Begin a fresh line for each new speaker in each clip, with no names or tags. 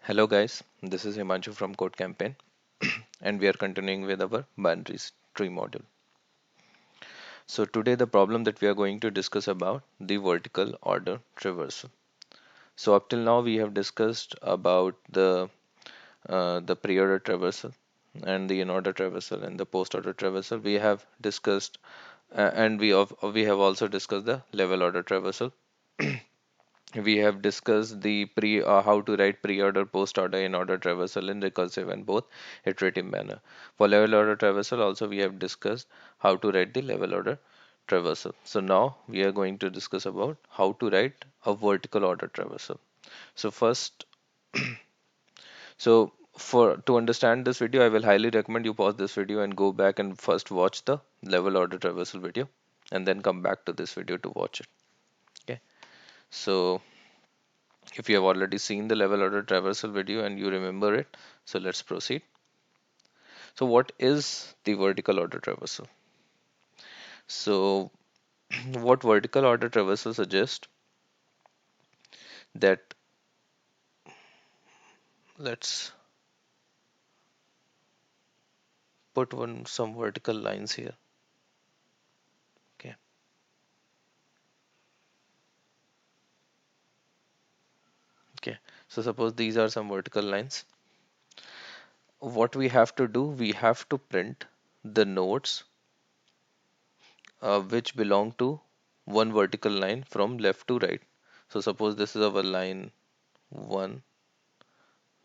Hello guys, this is Himanshu from Code Campaign and we are continuing with our boundaries tree module. So today the problem that we are going to discuss about the vertical order traversal. So up till now we have discussed about the pre-order traversal and the in-order traversal and the post-order traversal. We have discussed and we have also discussed the level order traversal. We have discussed the how to write pre-order, post-order, in-order traversal in recursive and both iterative manner. For level order traversal, also we have discussed how to write the level order traversal. So now we are going to discuss about how to write a vertical order traversal. So first, so for to understand this video, I will highly recommend you pause this video and go back and first watch the level order traversal video, and then come back to this video to watch it. Okay. So if you have already seen the level order traversal video and you remember it, so let's proceed. So what is the vertical order traversal? So what vertical order traversal suggests that let's put some vertical lines here. Okay. Okay. So suppose these are some vertical lines. What we have to do, we have to print the nodes which belong to one vertical line from left to right. So suppose this is our line 1,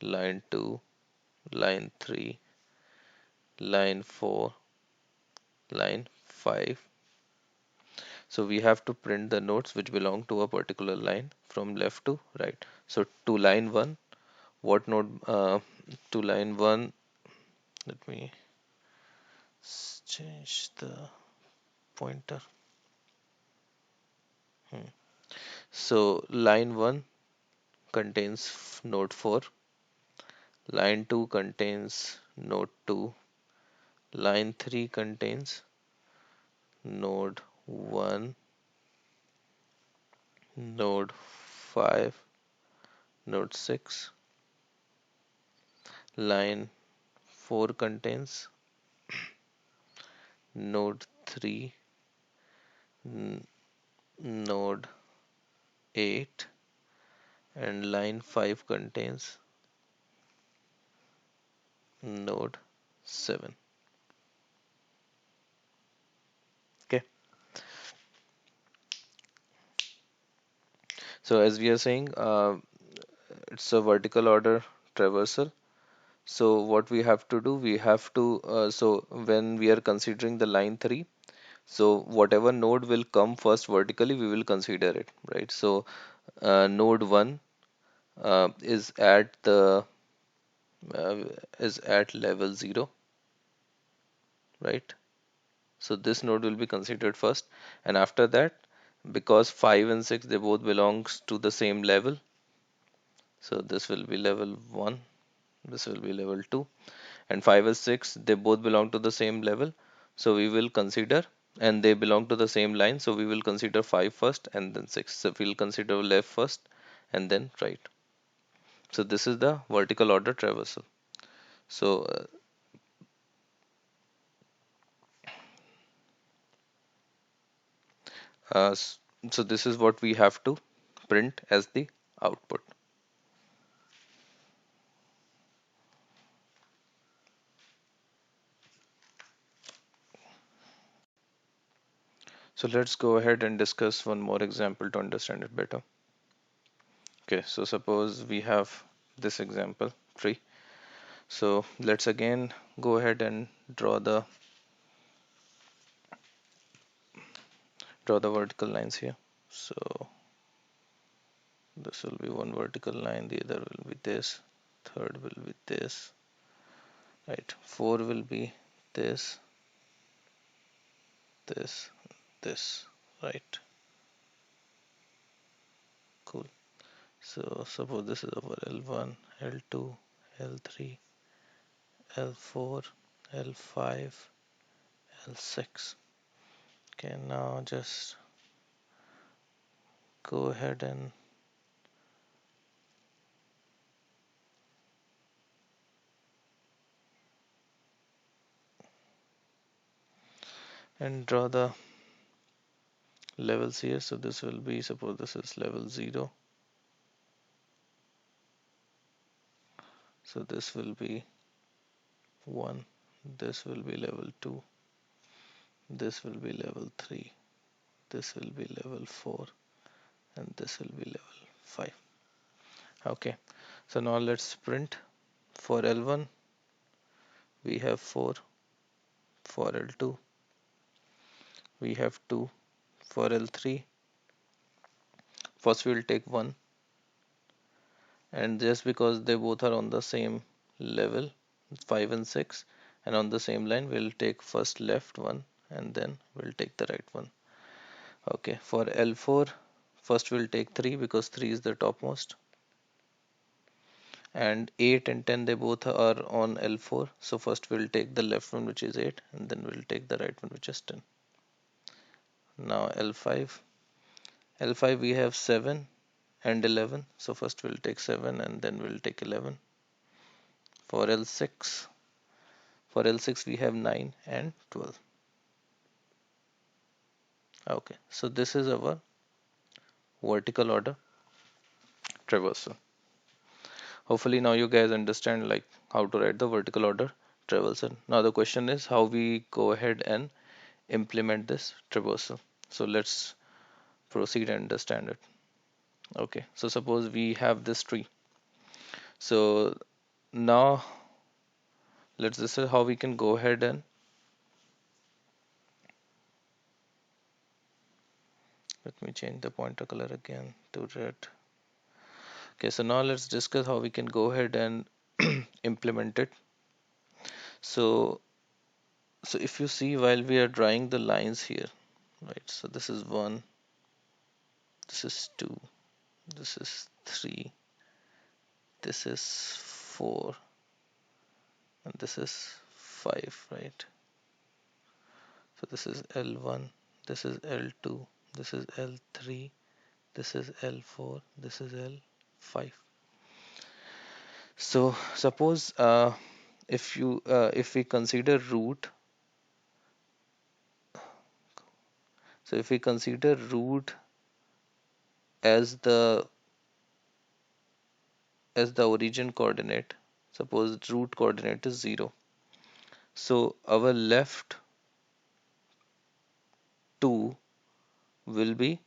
line 2, line 3, line 4, line 5. So we have to print the nodes which belong to a particular line from left to right. So to line 1, what node to line 1, let me change the pointer. Hmm. So line 1 contains node 4, line 2 contains node 2, line 3 contains node 1, node 5, node 6, line 4 contains node 3, node 8, and line 5 contains node 7. Okay, so as we are saying, it's a vertical order traversal. So what we have to do, we have to so when we are considering the line 3, so whatever node will come first vertically, we will consider it, right? So node 1 is at the uh, is at level 0, right? So this node will be considered first, and after that, because 5 and 6 they both belongs to the same level, so this will be level 1, this will be level 2, and 5 and 6 they both belong to the same level, so we will consider, and they belong to the same line, so we will consider 5 first and then 6. So we'll consider left first and then right. So this is the vertical order traversal. So uh, s- so this is what we have to print as the output. So let's go ahead and discuss one more example to understand it better. Okay, so suppose we have this example tree. So let's again go ahead and draw the vertical lines here. So this will be one vertical line, the other will be this, third will be this, right? Four will be this, this, this, right? Cool. So suppose this is our L1, L2, L3, L4, L5, L6. Okay, now just go ahead and and draw the levels here. So this will be, suppose this is level 0, so this will be 1, this will be level 2, this will be level 3, this will be level 4, and this will be level 5. Okay, so now let's print. For L1 we have 4, for L2 we have 2, for L3 first we'll take 1, and just because they both are on the same level, 5 and 6, and on the same line, we'll take first left one and then we'll take the right one. Okay, for L4 first we'll take 3 because 3 is the topmost, and 8 and 10 they both are on L4, so first we'll take the left one, which is 8, and then we'll take the right one, which is 10. Now L5 we have 7 and 11, so first we'll take 7 and then we'll take 11. For L6 we have 9 and 12. Okay, so this is our vertical order traversal. Hopefully now you guys understand like how to write the vertical order traversal. Now the question is how we go ahead and implement this traversal. So let's proceed and understand it. Okay, so suppose we have this tree. So now this is how we can go ahead and let me change the pointer color again to red. Okay, so now let's discuss how we can go ahead and implement it. So if you see while we are drawing the lines here, right? So this is 1, this is 2, this is 3, this is 4, and this is 5, right? So this is L1, this is L2, this is L3, this is L4, this is L5. So suppose if we consider root, so if we consider root as the origin coordinate, suppose root coordinate is 0, so our left 2 will be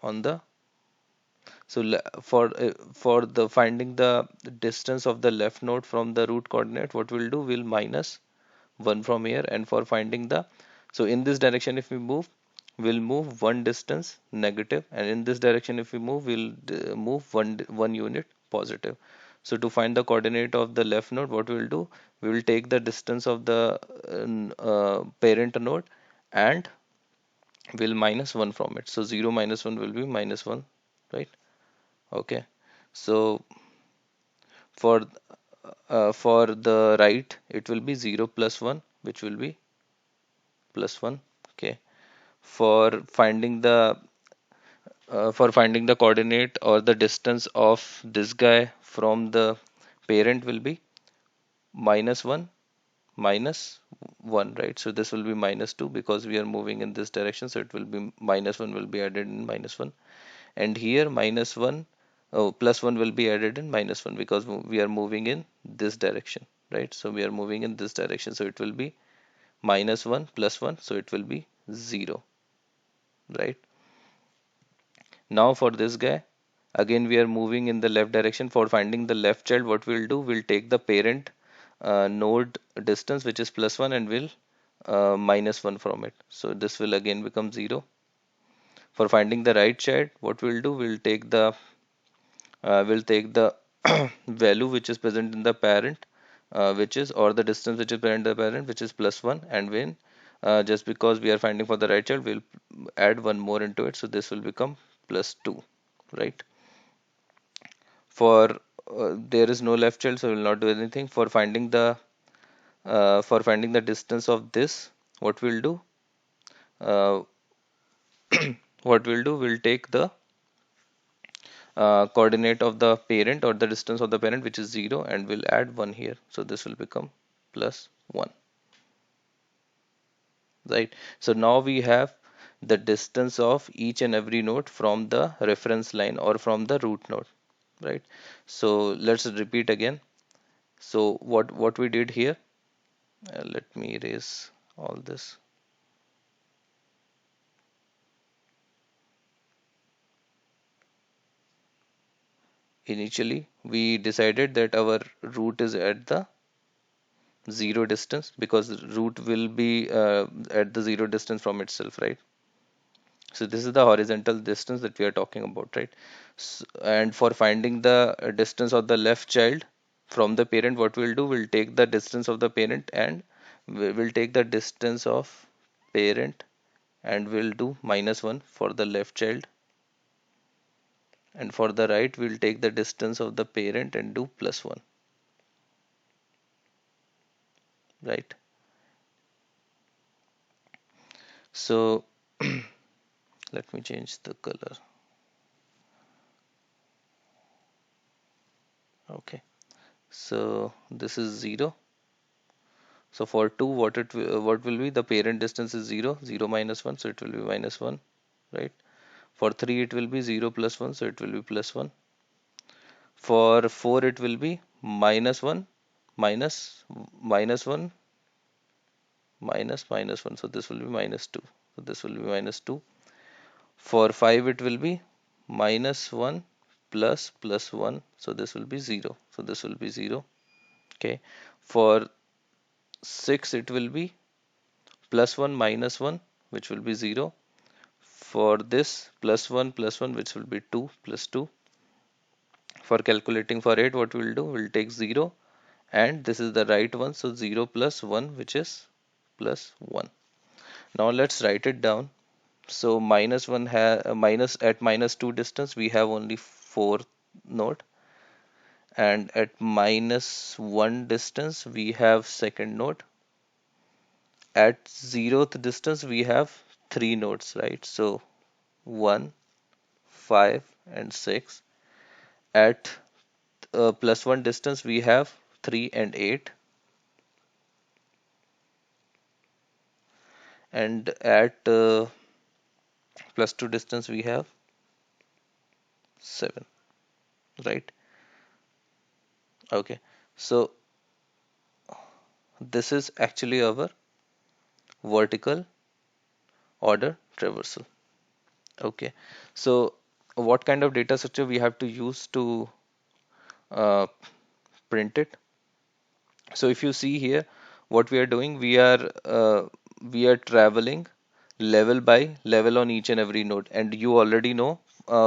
on the, so for the finding the distance of the left node from the root coordinate, what we'll do, we'll minus 1 from here, and for finding the, so in this direction if we move, we'll move one distance negative, and in this direction if we move, we'll move one unit positive. So to find the coordinate of the left node, what we'll do, we will take the distance of the parent node and we'll minus 1 from it. So 0 minus 1 will be minus 1, right? Okay, so for for the right it will be 0 plus 1, which will be plus 1. Okay, for finding the coordinate or the distance of this guy from the parent will be minus 1 minus 1, right? So this will be minus 2 because we are moving in this direction, so it will be minus 1 will be added in minus 1, and here minus 1, oh, plus 1 will be added in minus 1 because we are moving in this direction, right? So we are moving in this direction, so it will be minus 1 plus 1, so it will be 0, right? Now for this guy, again we are moving in the left direction. For finding the left child, what we'll do, we'll take the parent node distance, which is plus 1, and we'll minus 1 from it, so this will again become 0. For finding the right child, what we'll do, we'll take the value which is present in the parent, which is, or the distance which is present in the parent, which is plus 1, and when just because we are finding for the right child, we'll add one more into it, so this will become plus 2, right? For there is no left child, so we will not do anything. For finding the distance of this, what we'll do, uh, we'll take the coordinate of the parent or the distance of the parent, which is 0, and we'll add 1 here, so this will become plus 1. right? So now we have the distance of each and every node from the reference line or from the root node, right? So let's repeat again. So what we did here, let me erase all this. Initially we decided that our root is at the zero distance because root will be at the zero distance from itself, right? So this is the horizontal distance that we are talking about, right? And for finding the distance of the left child from the parent, what we'll do, we'll take the distance of the parent and we'll take the distance of parent and we'll do -1 for the left child, and for the right we'll take the distance of the parent and do +1, right? So let me change the color. Okay, so this is 0. So for 2, what will be the parent distance is 0, 0 -1, so it will be -1, right? For 3 it will be 0 +1, so it will be +1. For 4 it will be -1 minus -1 -1, so this will be -2. So this will be -2. For 5 it will be -1 plus +1, so this will be 0. So this will be 0. Okay. For 6 it will be +1 -1, which will be 0. For this +1 which will be 2 plus 2. For calculating for 8, what we'll do, we'll take 0 and this is the right one, so 0 plus 1, which is +1. Now let's write it down. So -1 minus at -2 distance we have only 4 node, and at -1 distance we have second node. At 0th distance we have 3 nodes, right? So 1, 5 and 6. At +1 distance we have 3 and 8, and at +2 distance we have 7, right? Okay, so this is actually our vertical order traversal. Okay, so what kind of data structure we have to use to uh, print it? So if you see here, what we are doing, we are traveling level by level on each and every node, and you already know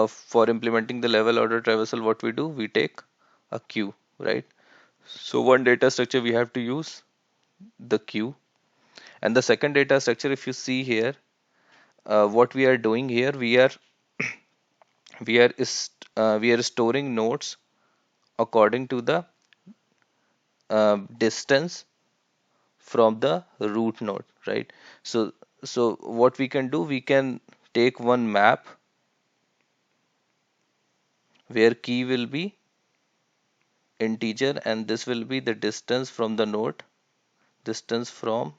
for implementing the level order traversal, what we do, we take a queue, right? So one data structure we have to use the queue, and the second data structure, if you see here, what we are doing here, we are storing nodes according to the distance from the root node, right? So what we can do, we can take one map where key will be integer and this will be the distance from the node, distance from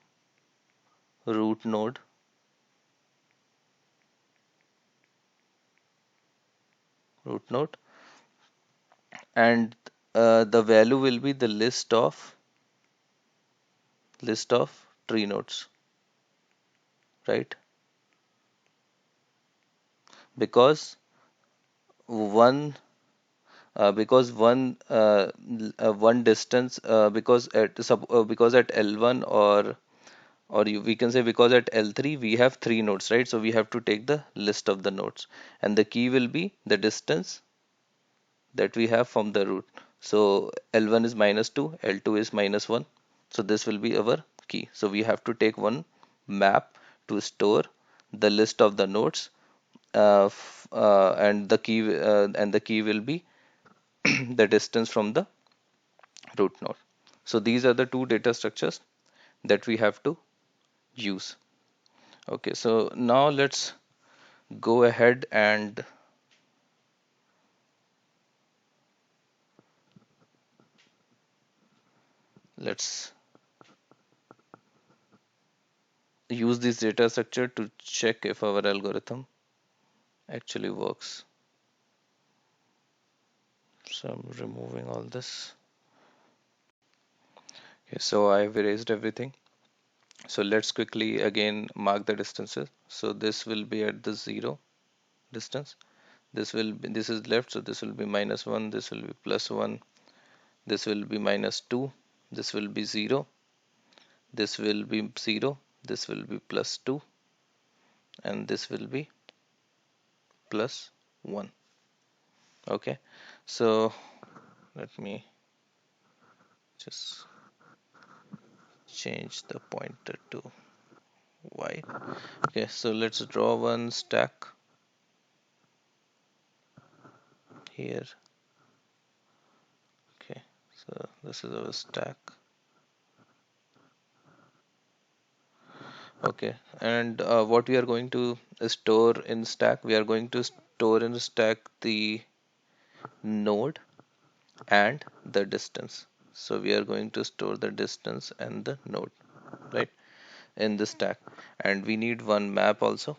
root node, root node, and the value will be the list of tree nodes, right? Because one one distance, because at L1 or we can say because at L3 we have 3 nodes, right? So we have to take the list of the nodes, and the key will be the distance that we have from the root. So L1 is -2, L2 is -1, so this will be our key. So we have to take one map to store the list of the nodes, and the key will be the distance from the root node. So these are the two data structures that we have to use. Okay, so now let's go ahead and let's use this data structure to check if our algorithm actually works. So I'm removing all this. Okay, so I've erased everything. So let's quickly again mark the distances. So this will be at the 0 distance. This is left, so this will be -1, this will be +1, this will be -2, this will be 0, this will be 0, this will be +2, and this will be +1. Okay, so let me just change the pointer to y. Okay, so let's draw one stack here. Okay, so this is our stack. Okay, and what we are going to store in stack, we are going to store in stack the node and the distance. So we are going to store the distance and the node, right, in the stack. And we need one map also.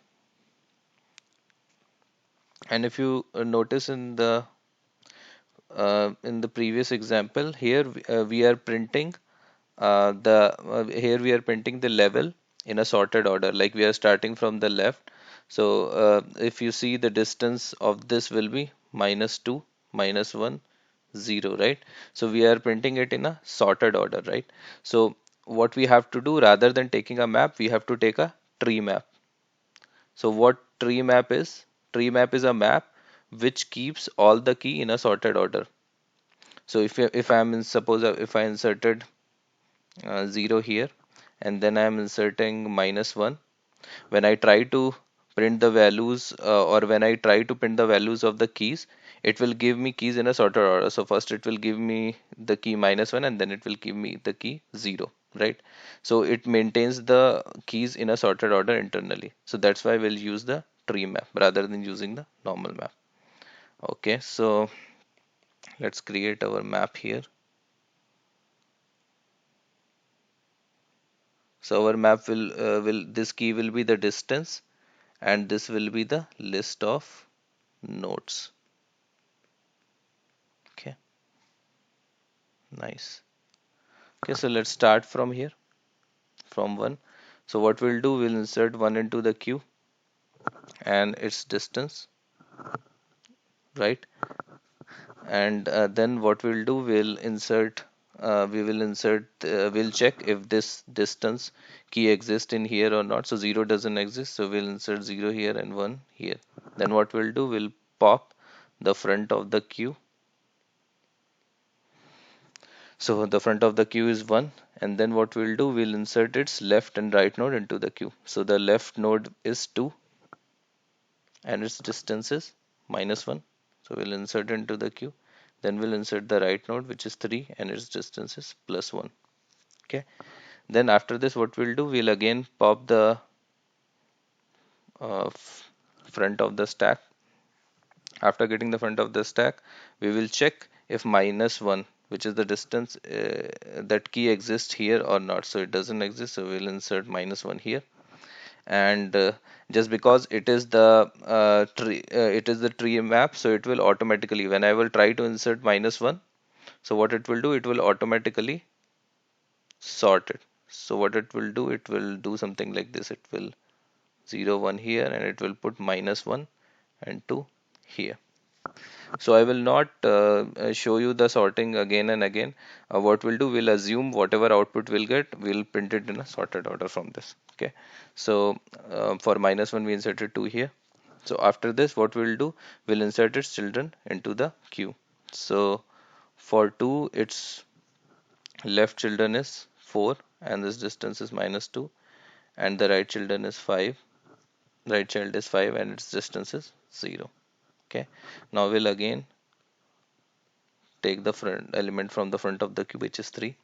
And if you notice in the previous example, here we are printing here we are printing the level in a sorted order, like we are starting from the left. So if you see, the distance of this will be -2, -1, 0, right? So we are printing it in a sorted order, right? So what we have to do, rather than taking a map, we have to take a tree map. So what tree map is? Tree map is a map which keeps all the key in a sorted order. So if I'm in, suppose if I inserted 0 here, and then I'm inserting -1. When I try to print the values, or when I try to print the values of the keys, it will give me keys in a sorted order. So first it will give me the key -1, and then it will give me the key 0, right? So it maintains the keys in a sorted order internally. So that's why we'll use the tree map rather than using the normal map. Okay, so let's create our map here. So our map will this key will be the distance, and this will be the list of nodes. Okay, nice. Okay, so let's start from here, from 1. So what we'll do, we'll insert 1 into the queue and its distance, right? And then what we'll do, we'll check if this distance key exists in here or not. So 0 doesn't exist, so we'll insert 0 here and 1 here. Then what we'll do, we'll pop the front of the queue. So the front of the queue is 1, and then what we'll do, we'll insert its left and right node into the queue. So the left node is 2 and its distance is -1. So we'll insert into the queue. Then we'll insert the right node, which is 3, and its distance is +1. Okay. Then after this, what we'll do, we'll again pop the front of the stack. After getting the front of the stack, we will check if -1, which is the distance, that key exists here or not. So it doesn't exist, so we'll insert -1 here. And just because it is the tree map, so it will automatically, when I will try to insert -1, so what it will do, it will automatically sort it. So what it will do something like this. It will 0 1 here, and it will put -1 and 2 here. So I will not show you the sorting again and again. What we'll do, we'll assume whatever output we'll get, we'll print it in a sorted order from this. Okay. So for -1, we inserted 2 here. So after this, what we'll do, we'll insert its children into the queue. So for 2, its left children is 4, and this distance is -2, and the right children is 5. Right child is 5, and its distance is 0. Okay. Now we'll again take the front element from the front of the queue, which is 3.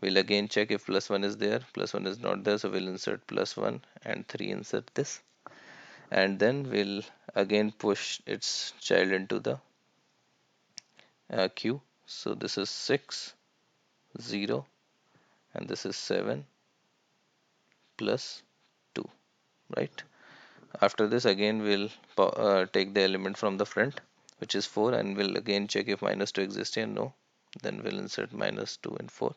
We'll again check if +1 is there. +1 is not there, so we'll insert +1 and 3, insert this. And then we'll again push its child into the queue. So this is 6, 0, and this is 7 plus 2. right? After this, again we'll take the element from the front, which is 4, and we'll again check if minus 2 exists here. No. Then we'll insert minus 2 and 4,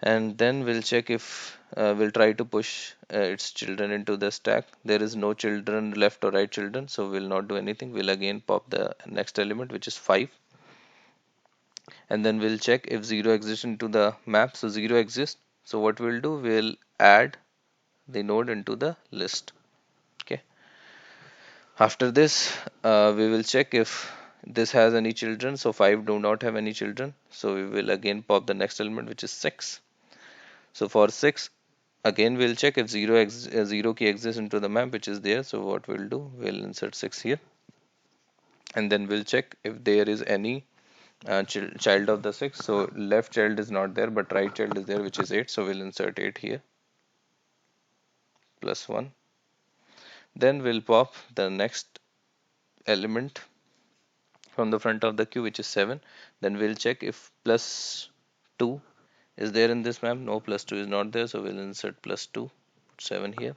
and then we'll check if we'll try to push its children into the stack. There is no children left or right children, so we'll not do anything. We'll again pop the next element, which is 5, and then we'll check if 0 exists into the map. So 0 exists, so what we'll do, we'll add the node into the list. Okay. After this, we will check if this has any children. So 5 do not have any children, so we will again pop the next element, which is 6. So for 6, again we'll check if 0 key exists into the map, which is there. So what we'll do, we'll insert 6 here, and then we'll check if there is any child of the 6. So left child is not there, but right child is there, which is 8. So we'll insert 8 here, plus 1. Then we'll pop the next element from the front of the queue, which is 7. Then we'll check if plus 2 is there in this map. No, plus 2 is not there, so we'll insert plus 2, 7 here.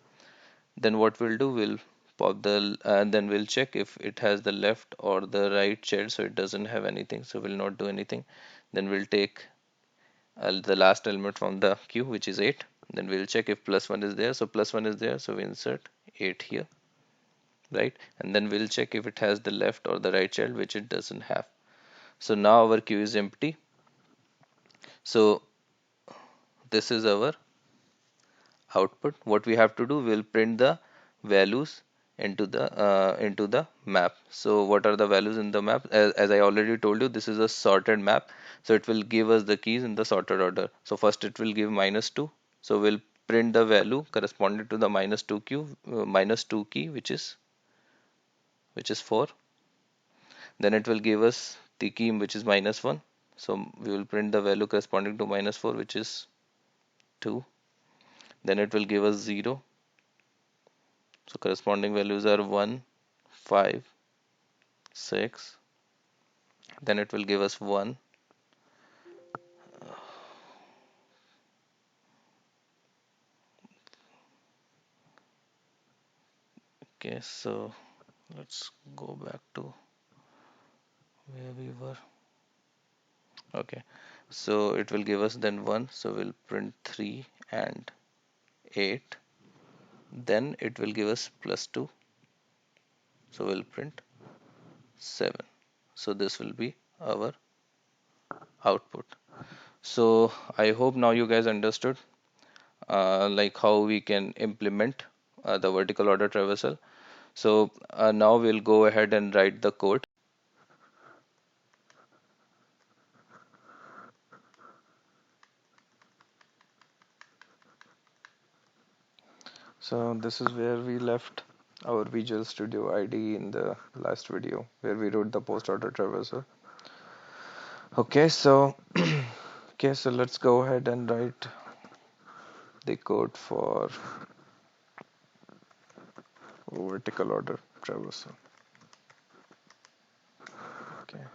Then what we'll do, we'll pop the and then we'll check if it has the left or the right child. So it doesn't have anything, so we'll not do anything. Then we'll take the last element from the queue, which is 8. Then we'll check if plus 1 is there. So plus 1 is there, so we insert 8 here, right? And then we'll check if it has the left or the right child, which it doesn't have. So now our queue is empty. So this is our output. What we have to do, we'll print the values into the map. So what are the values in the map? As I already told you, this is a sorted map, so it will give us the keys in the sorted order. So first it will give -2, so we'll print the value corresponding to the -2 key, which is 4. Then it will give us the key which is -1, so we will print the value corresponding to -4, which is 2. Then it will give us 0, so corresponding values are 1, 5, 6. Then it will give us 1. Okay, so let's go back to where we were. Okay, so it will give us then 1, so we'll print 3 and 8. Then it will give us +2, so we'll print 7. So this will be our output. So I hope now you guys understood like how we can implement the vertical order traversal. So now we'll go ahead and write the code. So this is where we left our Visual Studio ID in the last video, where we wrote the post order traversal. Okay, so let's go ahead and write the code for vertical order traversal. Okay,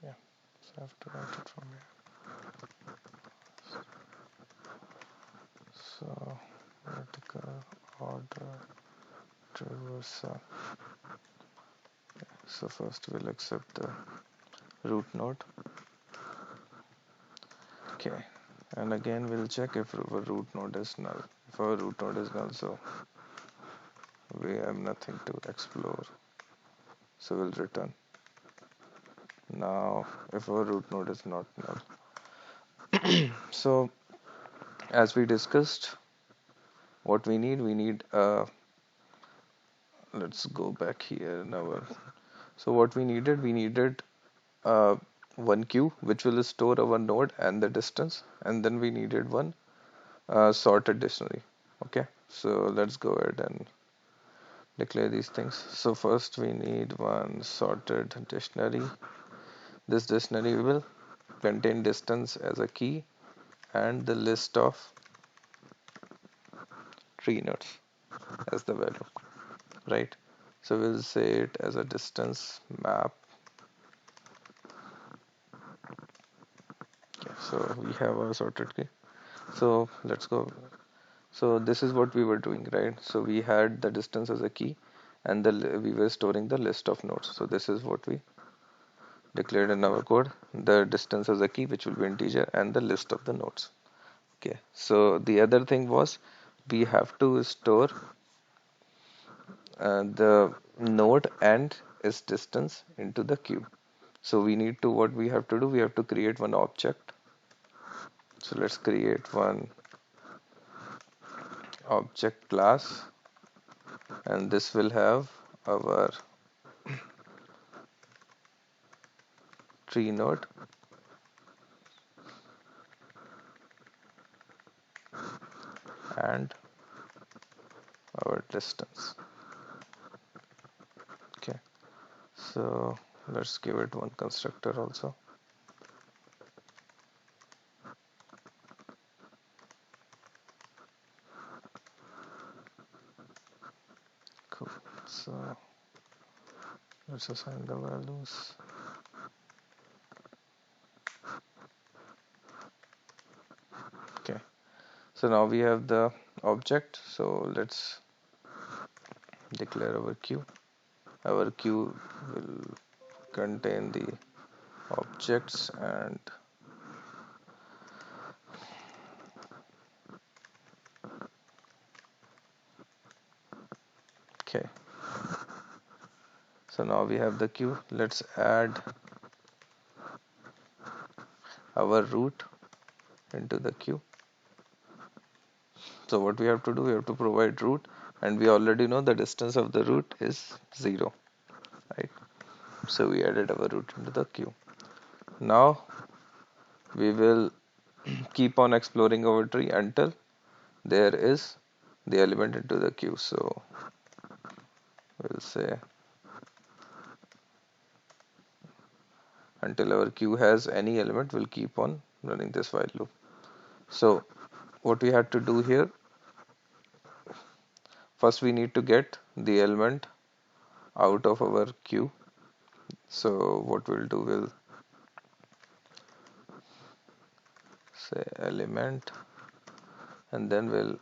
yeah, so I have to write it from here. So vertical order traversal. So first we'll accept the root node. Okay, and again we'll check if our root node is null. If our root node is null, so we have nothing to explore, so we'll return. Now if our root node is not null, so as we discussed, what we need let's go back here now. So what we needed uh, one queue which will store our node and the distance, and then we needed one sorted dictionary. Okay, so let's go ahead and declare these things. So first we need one sorted dictionary. This dictionary will contain distance as a key and the list of tree nodes as the value, right? So we'll say it as a distance map. Okay, So we have our sorted key. So let's go. So this is what we were doing, right? So we had the distance as a key, and we were storing the list of nodes. So this is what we declared in our code: the distance as a key, which will be integer, and the list of the nodes. Okay. So the other thing was we have to store the node and its distance into the queue. So we need to, what we have to do, we have to create one object. So let's create one object class, and this will have our tree node and our distance. Okay, so let's give it one constructor also. Cool. So let's assign the values. Okay, so now we have the object. So let's declare our queue. Our queue will contain the objects, and okay, so now we have the queue. Let's add our root into the queue. So what we have to do, we have to provide root, and we already know the distance of the root is 0, right? So we added our root into the queue. Now we will keep on exploring our tree until there is the element into the queue. So we'll say until our queue has any element, we'll keep on running this while loop. So what we had to do here, first we need to get the element out of our queue. So what we'll do, we'll say element, and then we'll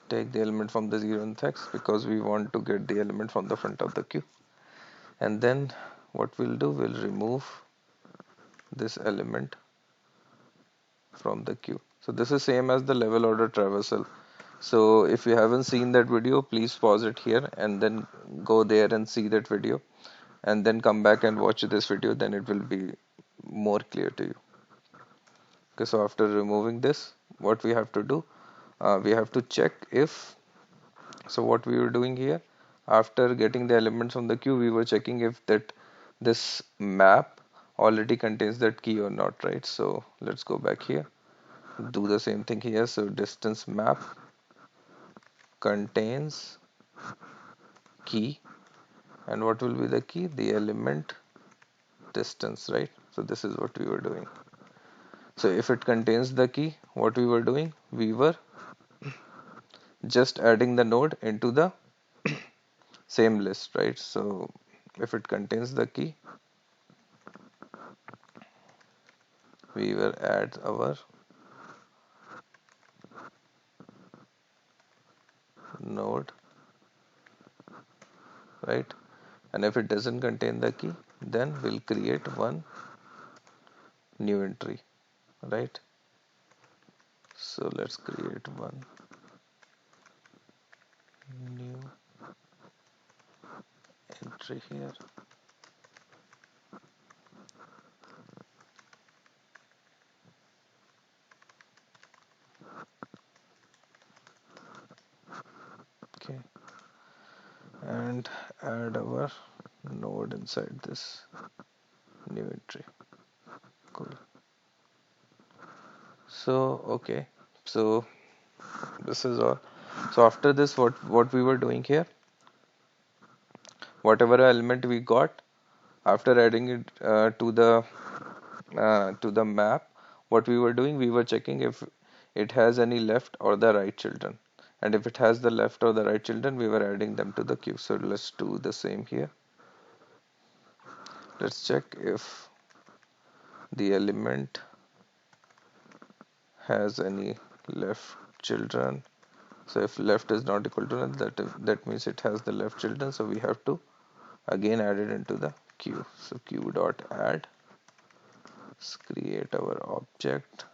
take the element from the 0th x, because we want to get the element from the front of the queue. And then what we'll do, we'll remove this element from the queue. So this is same as the level order traversal. So if you haven't seen that video, please pause it here and then go there and see that video, and then come back and watch this video, then it will be more clear to you. Okay, so after removing this, what we have to do, we have to check if, so what we were doing here, after getting the elements from the queue, we were checking if that this map already contains that key or not, right? So let's go back here, do the same thing here. So distance map contains key, and what will be the key? The element distance, right? So this is what we were doing. So if it contains the key, what we were doing, we were just adding the node into the same list, right? So if it contains the key, we will add our node, right? And if it doesn't contain the key, then we'll create one new entry, right? So let's create one new entry here. Okay, and add our node inside this new entry. Cool. So okay, so this is all. So after this, what we were doing here, whatever element we got, after adding it to the map, what we were doing, we were checking if it has any left or the right children, and if it has the left or the right children, we were adding them to the queue. So let's do the same here. let's check if the element has any left children. So if left is not equal to none, that means it has the left children. So we have to again add it into the queue. So queue dot add, let's create our object.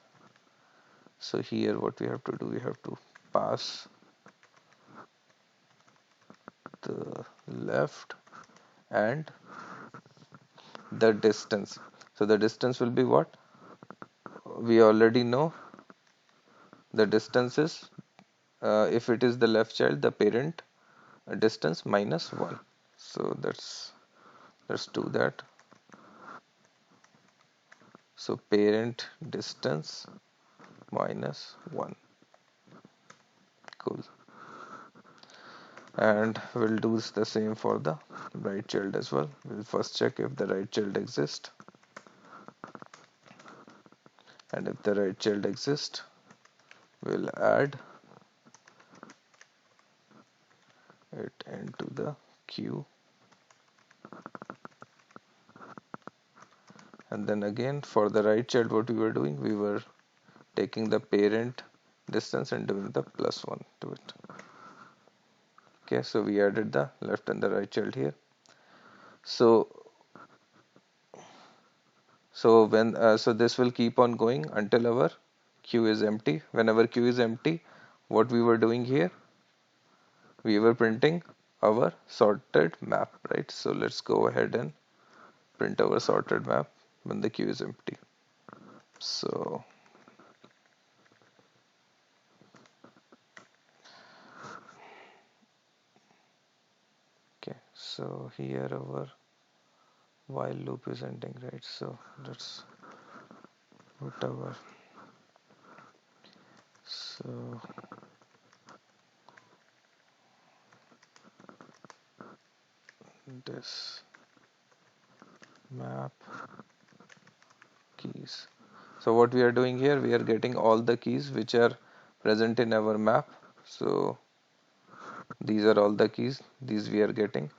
So here what we have to do, we have to pass the left and the distance. So the distance will be what? We already know the distance is, if it is the left child, the parent distance minus 1. So let's do that. So parent distance minus 1. Cool. And we'll do the same for the right child as well. We'll first check if the right child exists. And if the right child exists, we'll add it into the queue. And then again for the right child, what we were doing, we were taking the parent distance and doing the plus 1 to it. Okay, so we added the left and the right child here. So this will keep on going until our queue is empty. Whenever queue is empty, what we were doing here, we were printing our sorted map, right? So let's go ahead and print our sorted map when the queue is empty. So okay, so here our while loop is ending, right? So let's put our, so this map keys. So what we are doing here, we are getting all the keys which are present in our map. So these are all the keys, these we are getting,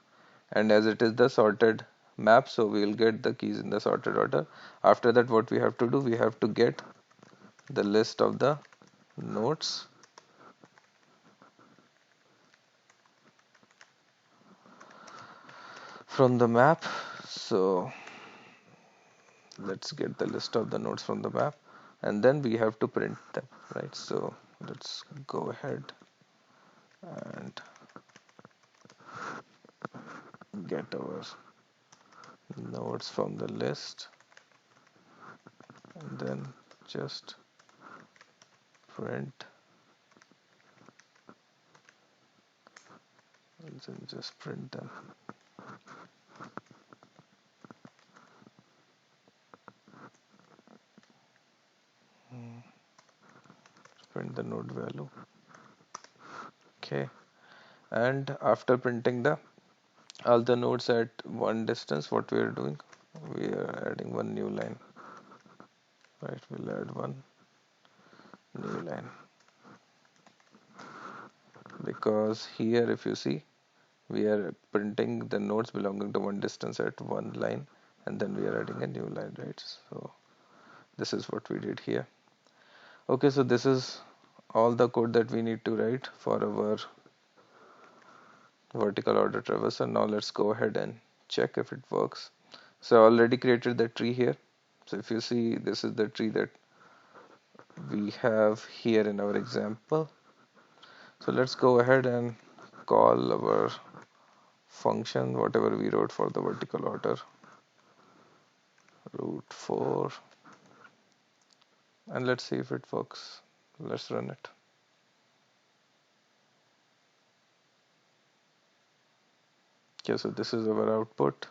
and as it is the sorted map, so we will get the keys in the sorted order. After that, what we have to do, we have to get the list of the nodes from the map. So let's get the list of the nodes from the map, and then we have to print them, right? So let's go ahead and get our nodes from the list, and then just print, and then just print them. Print the node value. Okay, and after printing the all the nodes at one distance, what we are doing, we are adding one new line, right? We'll add one new line, because here if you see, we are printing the nodes belonging to one distance at one line, and then we are adding a new line, right? So this is what we did here. Okay, so this is all the code that we need to write for our vertical order traversal. Now let's go ahead and check if it works. So I already created the tree here. So if you see, this is the tree that we have here in our example. So let's go ahead and call our function, whatever we wrote for the vertical order, root 4, and let's see if it works. Let's run it. Okay, so this is our output.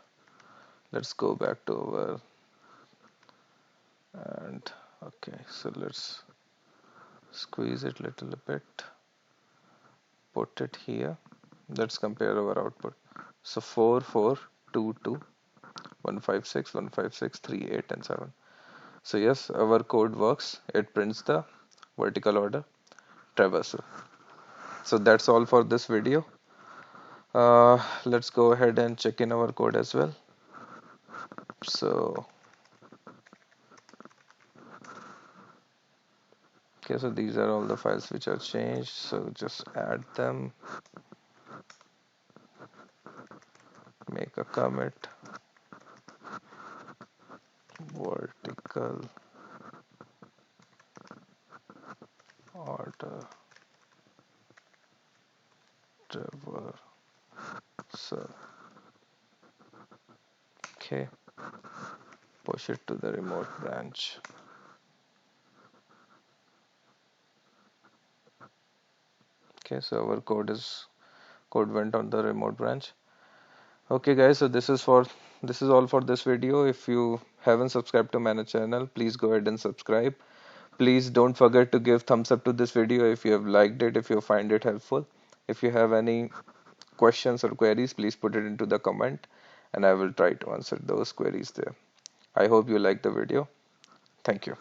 Let's go back to our, and okay, so let's squeeze it a little bit, put it here. Let's compare our output. So 4 4 2 2 1 5 6 1 5 6 3 8 and 7. So yes, our code works. It prints the vertical order traversal. So that's all for this video. Let's go ahead and check in our code as well. So okay, so these are all the files which are changed, so just add them, make a commit, vertical order traversal. Okay, push it to the remote branch. Okay, so our code went on the remote branch. Okay guys, so this is all for this video. If you haven't subscribed to my channel, please go ahead and subscribe. Please don't forget to give thumbs up to this video if you have liked it, if you find it helpful. If you have any questions or queries, please put it into the comment and I will try to answer those queries there. I hope you like the video. Thank you.